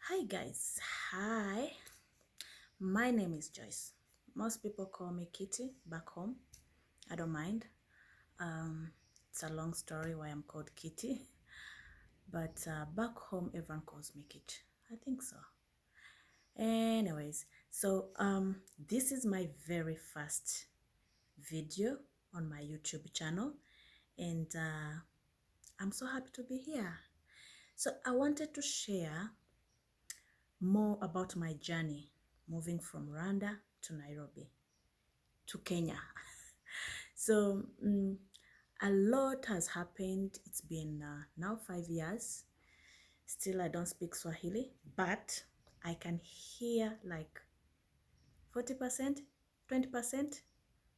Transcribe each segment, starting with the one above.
Hi guys, hi. My name is Joyce. Most people call me Kitty back home. I don't mind. It's a long story why I'm called Kitty, but back home everyone calls me Kitty. I think so. Anyways, this is my very first video on my YouTube channel, and I'm so happy to be here. So I wanted to share more about my journey moving from Rwanda to Nairobi to Kenya. So a lot has happened. It's been now 5 years. Still, I don't speak Swahili, but I can hear like 40%, 20%.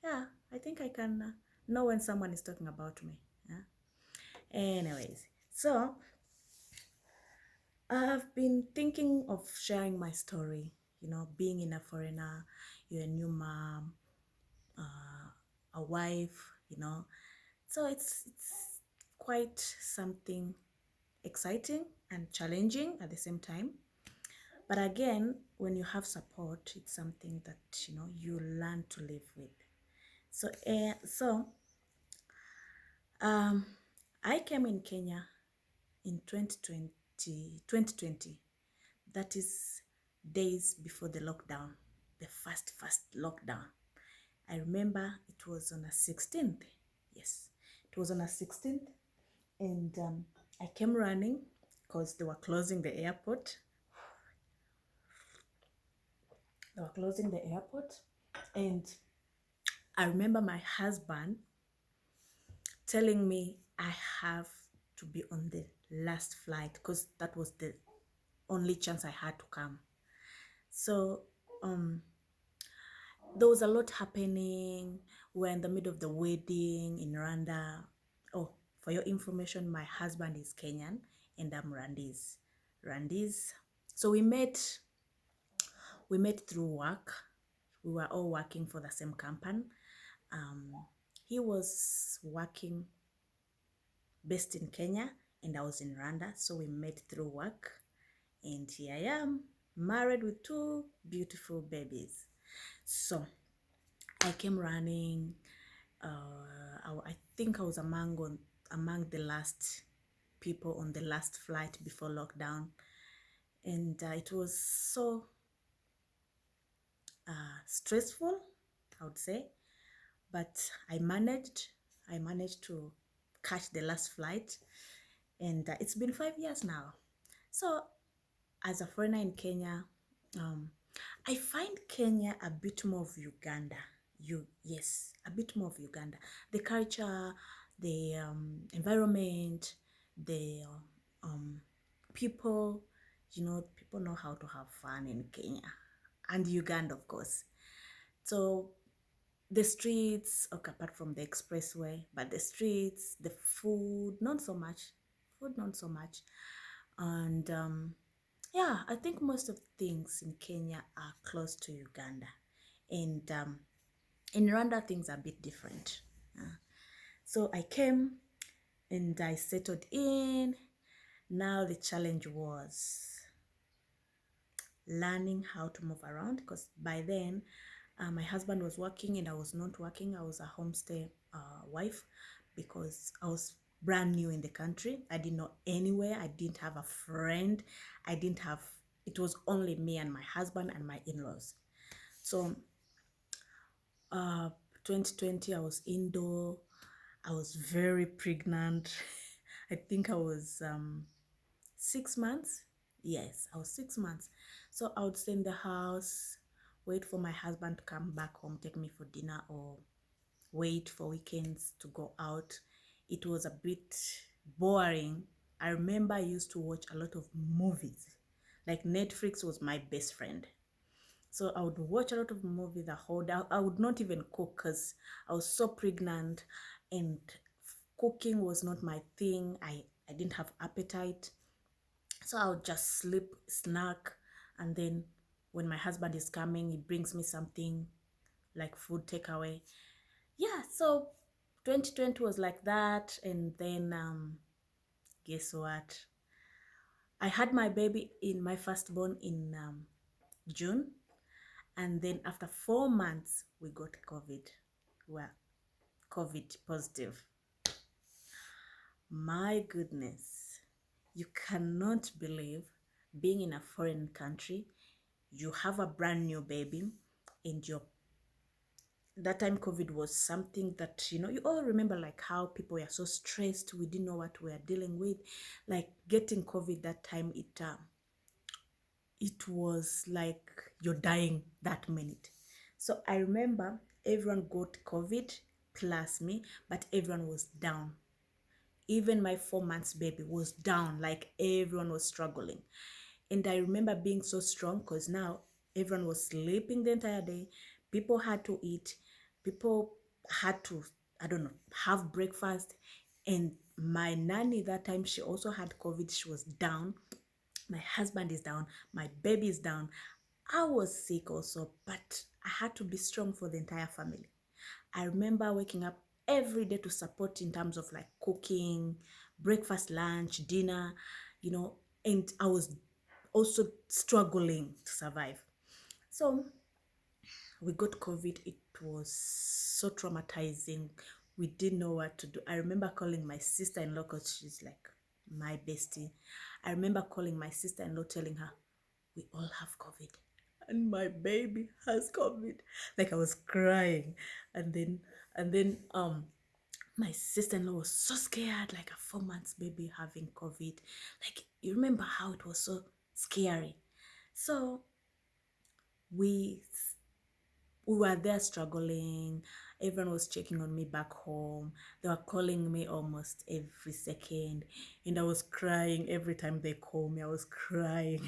Yeah, I think I can know when someone is talking about me. Yeah. Anyways, so I've been thinking of sharing my story, being in a foreigner, you're a new mom, a wife, So it's quite something exciting and challenging at the same time. But again, when you have support, it's something that you learn to live with. So I came in Kenya in 2020. That is days before the lockdown, the first lockdown. I remember it was on a 16th. Yes, it was on a 16th, and I came running because they were closing the airport. They were closing the airport, and I remember my husband telling me I have to be on the last flight because that was the only chance I had to come. So there was a lot happening. We're in the middle of the wedding in Rwanda. Oh, for your information, my husband is Kenyan and I'm Rwandese. Rwandese. So we met through work. We were all working for the same company. He was working based in Kenya and I was in Rwanda. So we met through work. And here I am, married with two beautiful babies. So I came running. I think I was among the last people on the last flight before lockdown. And it was so stressful, I would say. But I managed to catch the last flight, and it's been 5 years now. So as a foreigner in Kenya, I find Kenya a bit more of Uganda. Yes, a bit more of Uganda. The culture, the environment, the people, people know how to have fun in Kenya and Uganda, of course. So the streets, okay, apart from the expressway, but the streets, the food, not so much. Food, not so much. And yeah, I think most of the things in Kenya are close to Uganda. And in Rwanda, things are a bit different. So I came and I settled in. Now the challenge was learning how to move around because by then my husband was working and I was not working. I was a homestay wife because I was brand new in the country. I didn't know anywhere. I didn't have a friend. It was only me and my husband and my in-laws. So 2020, I was indoor. I was very pregnant. I think I was 6 months. Yes, I was 6 months. So I would stay in the house, wait for my husband to come back home, take me for dinner, or wait for weekends to go out. It was a bit boring. I remember I used to watch a lot of movies. Like Netflix was my best friend. So I would watch a lot of movies the whole day. I would not even cook because I was so pregnant and cooking was not my thing. I didn't have appetite. So I would just sleep, snack, and then when my husband is coming, he brings me something like food takeaway. Yeah, so 2020 was like that. And then guess what? I had my baby in my firstborn in June, and then after 4 months we got COVID. Well, COVID positive. My goodness, you cannot believe being in a foreign country, you have a brand new baby, and you're that time COVID was something that, you all remember, like how people were so stressed, we didn't know what we were dealing with. Like getting COVID that time, it was like you're dying that minute. So I remember everyone got COVID plus me, but everyone was down. Even my 4 months baby was down, like everyone was struggling. And I remember being so strong because now everyone was sleeping the entire day. People had to eat. People had to, I don't know, have breakfast. And my nanny that time, she also had COVID. She was down. My husband is down. My baby is down. I was sick also, but I had to be strong for the entire family. I remember waking up every day to support in terms of like cooking, breakfast, lunch, dinner, and I was also struggling to survive. So we got COVID. It was so traumatizing. We didn't know what to do. I remember calling my sister-in-law because she's like my bestie. I remember calling my sister-in-law telling her, we all have COVID. And my baby has COVID. Like I was crying. And then my sister-in-law was so scared, like a 4 months baby having COVID. Like you remember how it was so scary. So we we were there struggling. Everyone was checking on me back home. They were calling me almost every second, and I was crying every time they call me. I was crying.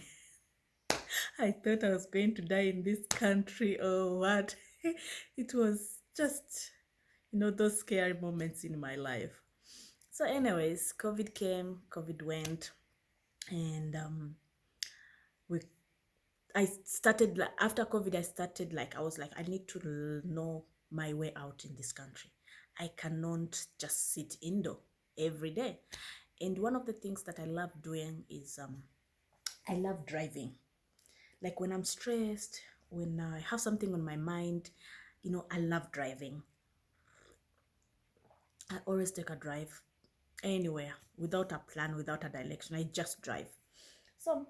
I thought I was going to die in this country or what. It was just, those scary moments in my life. So, anyways, COVID came, COVID went, and we I started after COVID. I started like I was like I need to know my way out in this country. I cannot just sit indoor every day. And one of the things that I love doing is I love driving. Like when I'm stressed, when I have something on my mind, I love driving. I always take a drive anywhere without a plan, without a direction. I just drive. So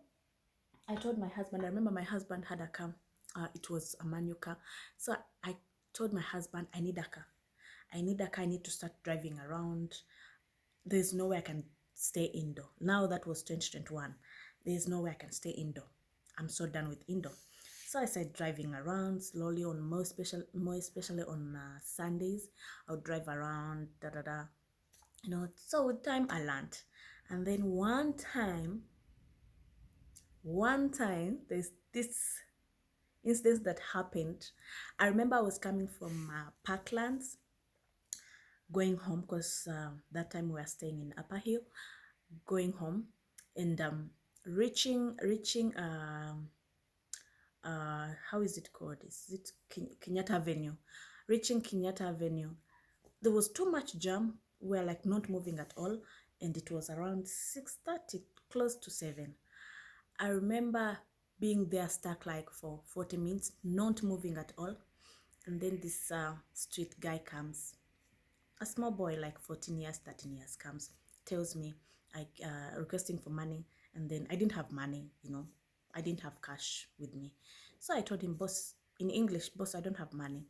I told my husband, I remember my husband had a car. It was a manual car. So I told my husband, I need a car. I need a car. I need to start driving around. There's no way I can stay indoor. Now that was 2021. There's no way I can stay indoor. I'm so done with indoor. So I started driving around slowly on more especially on Sundays. I would drive around, da da da. So with time I learned. And then one time there's this incident that happened. I remember I was coming from Parklands, going home because that time we were staying in Upper Hill, going home, and reaching how is it called? Is it Kenyatta Avenue? Reaching Kenyatta Avenue, there was too much jam. We were like not moving at all, and it was around 6:30, close to 7. I remember being there stuck like for 40 minutes, not moving at all. And then this street guy comes, a small boy like 14 years, 13 years, comes, tells me, requesting for money. And then I didn't have money, I didn't have cash with me. So I told him, boss, in English, boss, I don't have money.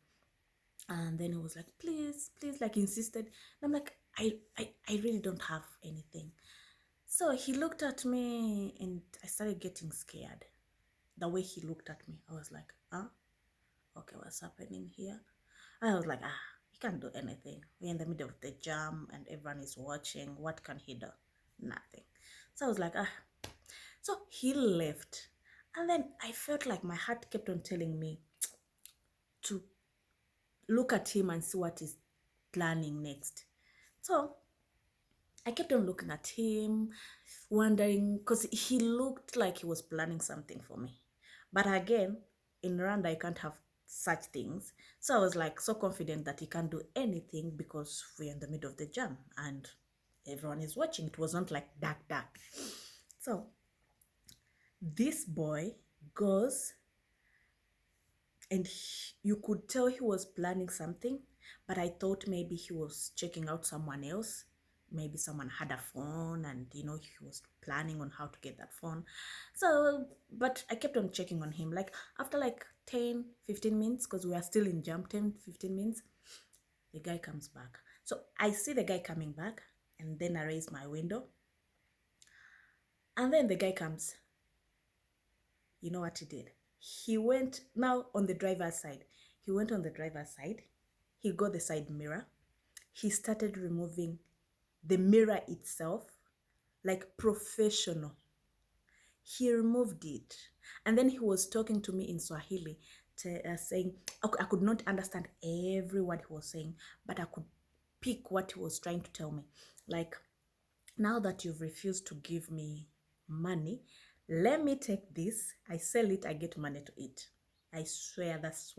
And then he was like, please, please, like insisted. And I'm like, I really don't have anything. So he looked at me and I started getting scared. The way he looked at me, I was like, huh? Okay, what's happening here? I was like, he can't do anything. We're in the middle of the jam and everyone is watching. What can he do? Nothing. So I was like, So he left. And then I felt like my heart kept on telling me to look at him and see what he's planning next. So I kept on looking at him, wondering, because he looked like he was planning something for me. But again, in Rwanda, you can't have such things. So I was like so confident that he can't do anything because we're in the middle of the jam and everyone is watching. It wasn't like dark. So This boy goes, and you could tell he was planning something, but I thought maybe he was checking out someone else. Maybe someone had a phone and he was planning on how to get that phone. So, but I kept on checking on him. Like after like 10, 15 minutes, because we are still in jump, 10, 15 minutes, the guy comes back. So I see the guy coming back, and then I raise my window. And then the guy comes. You know what he did? He went now on the driver's side. He went on the driver's side. He got the side mirror. He started removing the mirror itself, like professional. He removed it. And then he was talking to me in Swahili, saying, I could not understand every word he was saying, but I could pick what he was trying to tell me. Like, now that you've refused to give me money, let me take this. I sell it, I get money to eat. I swear that's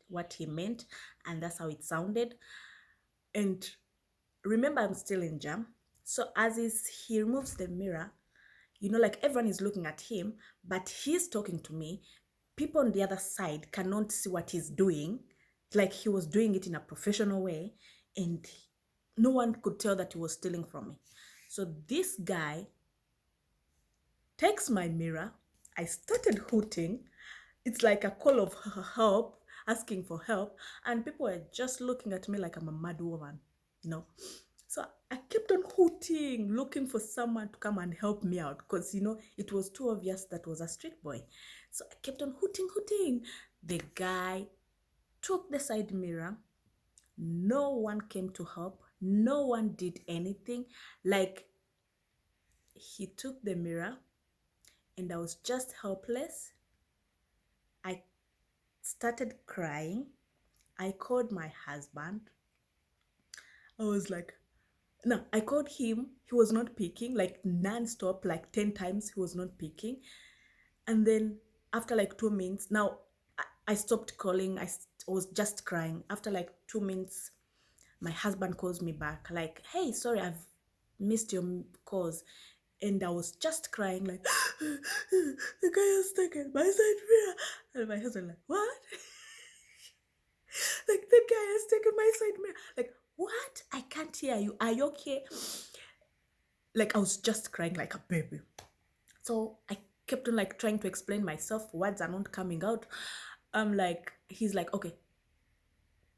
what he meant, and that's how it sounded. And remember, I'm still in jam. So as he removes the mirror, like everyone is looking at him, but he's talking to me. People on the other side cannot see what he's doing. Like he was doing it in a professional way, and no one could tell that he was stealing from me. So this guy takes my mirror. I started hooting. It's like a call of help, asking for help, and people were just looking at me like I'm a mad woman, you know. So I kept on hooting, looking for someone to come and help me out because, it was too obvious that was a street boy. So I kept on hooting, hooting. The guy took the side mirror. No one came to help. No one did anything. Like, he took the mirror and I was just helpless. I started crying. I called my husband. I was like, no, I called him. He was not picking, like non-stop, like 10 times he was not picking. And then after like 2 minutes, now I stopped calling. I was just crying. After like 2 minutes, my husband calls me back, like, hey, sorry, I've missed your calls. And I was just crying, like, the guy has taken my side mirror. And my husband, like, what? Like, the guy has taken my side mirror. Like, what? I can't hear you. Are you okay? Like, I was just crying like a baby. So I kept on like trying to explain myself. Words are not coming out. He's like, okay,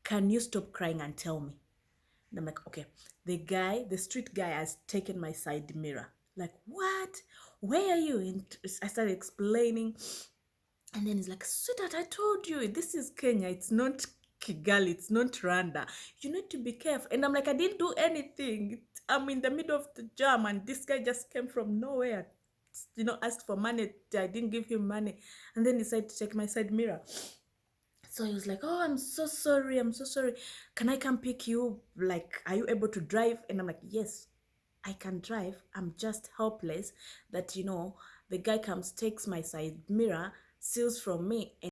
can you stop crying and tell me? And I'm like, okay. The street guy has taken my side mirror. Like, what? Where are you? And I started explaining. And then he's like, sweetheart, I told you, this is Kenya. It's not Kigali. It's not Rwanda. You need to be careful. And I'm like, I didn't do anything. I'm in the middle of the jam. And this guy just came from nowhere, asked for money. I didn't give him money. And then he decided to take my side mirror. So he was like, oh, I'm so sorry. I'm so sorry. Can I come pick you? Like, are you able to drive? And I'm like, yes, I can drive. I'm just helpless that, the guy comes, takes my side mirror, steals from me.